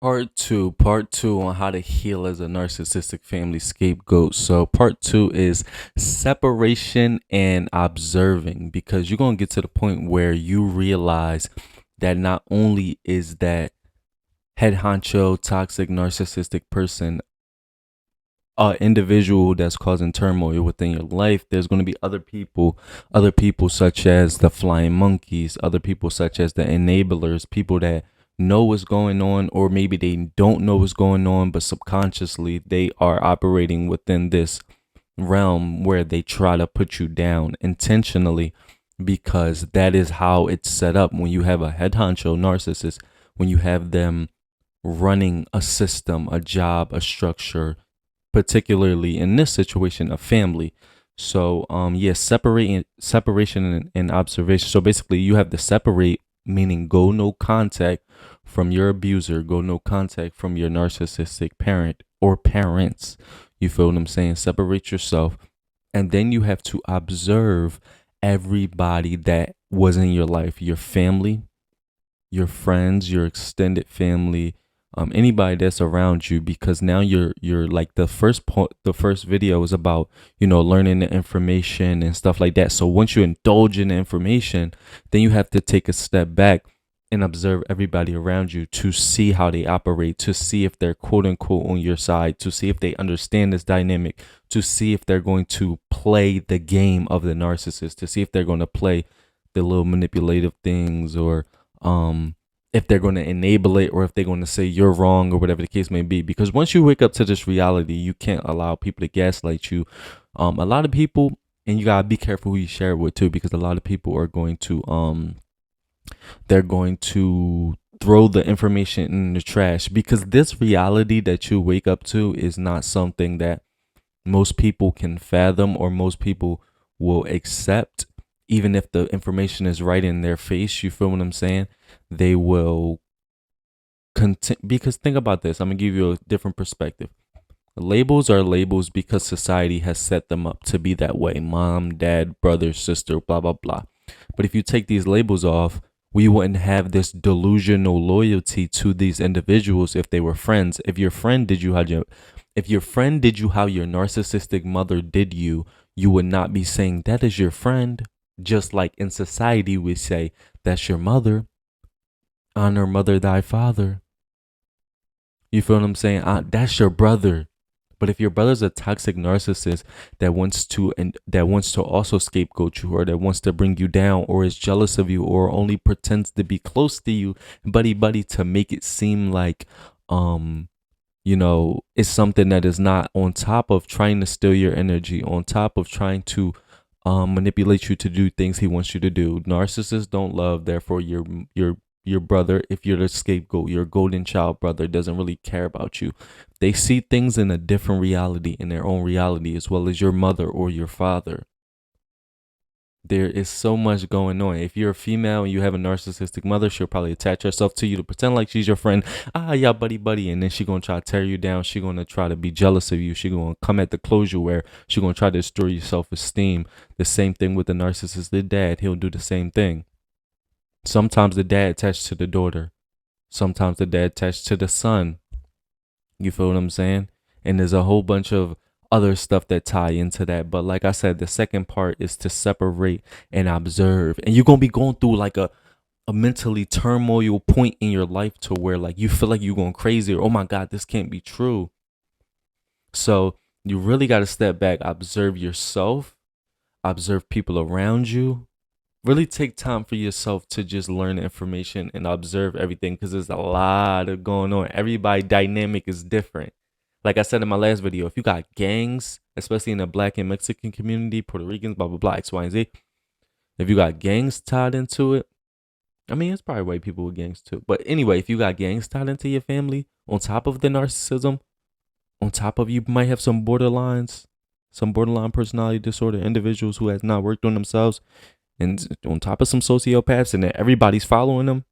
Part two on how to heal as a narcissistic family scapegoat. So, part two is separation and observing, because you're going to get to the point where you realize that not only is that head honcho, toxic, narcissistic person individual that's causing turmoil within your life, there's going to be other people such as the flying monkeys, other people such as the enablers, people that know what's going on, or maybe they don't know what's going on, but subconsciously they are operating within this realm where they try to put you down intentionally, because that is how it's set up when you have a head honcho narcissist, when you have them running a system, a job, a structure, particularly in this situation, a family. So yes, separation and observation. So basically you have to separate, meaning go no contact from your abuser, go no contact from your narcissistic parent or parents. You feel what I'm saying? Separate yourself. And then you have to observe everybody that was in your life, your family, your friends, your extended family, anybody that's around you, because now you're like the first point. The first video is about learning the information and stuff like that. So once you indulge in the information, then you have to take a step back and observe everybody around you to see how they operate, to see if they're quote unquote on your side, to see if they understand this dynamic, to see if they're going to play the game of the narcissist, to see if they're going to play the little manipulative things, or if they're going to enable it, or if they're going to say you're wrong, or whatever the case may be. Because once you wake up to this reality, you can't allow people to gaslight you. A lot of people, and you gotta be careful who you share it with too, because a lot of people are going to they're going to throw the information in the trash, because this reality that you wake up to is not something that most people can fathom, or most people will accept. Even if the information is right in their face, you feel what I'm saying? They will continue. Because think about this, I'm gonna give you a different perspective. Labels are labels because society has set them up to be that way: mom, dad, brother, sister, blah blah blah. But if you take these labels off, we wouldn't have this delusional loyalty to these individuals if they were friends. If your friend did you how your narcissistic mother did you, you would not be saying that is your friend. Just like in society we say that's your mother, honor mother thy father. You feel what I'm saying? That's your brother. But if your brother's a toxic narcissist that wants to also scapegoat you, or that wants to bring you down, or is jealous of you, or only pretends to be close to you, buddy buddy, to make it seem like it's something that is not, on top of trying to steal your energy, on top of trying to manipulate you to do things he wants you to do. Narcissists don't love, therefore your brother, if you're the scapegoat, your golden child brother, doesn't really care about you. They see things in a different reality, in their own reality, as well as your mother or your father. There is so much going on. If you're a female and you have a narcissistic mother, she'll probably attach herself to you to pretend like she's your friend. Yeah, buddy, buddy. And then she's going to try to tear you down. She's going to try to be jealous of you. She's going to come at the closure where she's going to try to destroy your self-esteem. The same thing with the narcissistic dad. He'll do the same thing. Sometimes the dad attached to the daughter. Sometimes the dad attached to the son. You feel what I'm saying? And there's a whole bunch of other stuff that tie into that. But like I said, the second part is to separate and observe. And you're going to be going through like a mentally turmoil point in your life to where like you feel like you're going crazy, or oh my God, this can't be true. So you really got to step back, observe yourself, observe people around you. Really take time for yourself to just learn the information and observe everything, because there's a lot of going on. Everybody dynamic is different. Like I said in my last video, if you got gangs, especially in the Black and Mexican community, Puerto Ricans, blah blah blah, X, Y, and Z. If you got gangs tied into it, I mean, it's probably white people with gangs too. But anyway, if you got gangs tied into your family, on top of the narcissism, on top of, you might have some borderline personality disorder individuals who has not worked on themselves, and on top of some sociopaths, and then everybody's following them.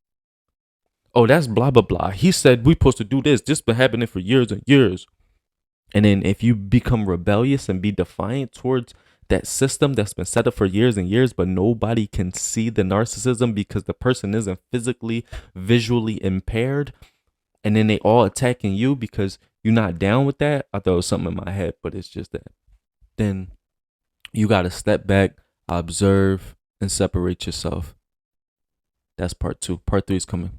Oh, that's blah blah blah. He said we supposed to do this. This been happening for years and years. And then if you become rebellious and be defiant towards that system that's been set up for years and years, but nobody can see the narcissism because the person isn't physically, visually impaired, and then they all attacking you because you're not down with that. I thought it was something in my head, but it's just that. Then you got to step back, observe, and separate yourself. That's part 2. Part 3 is coming.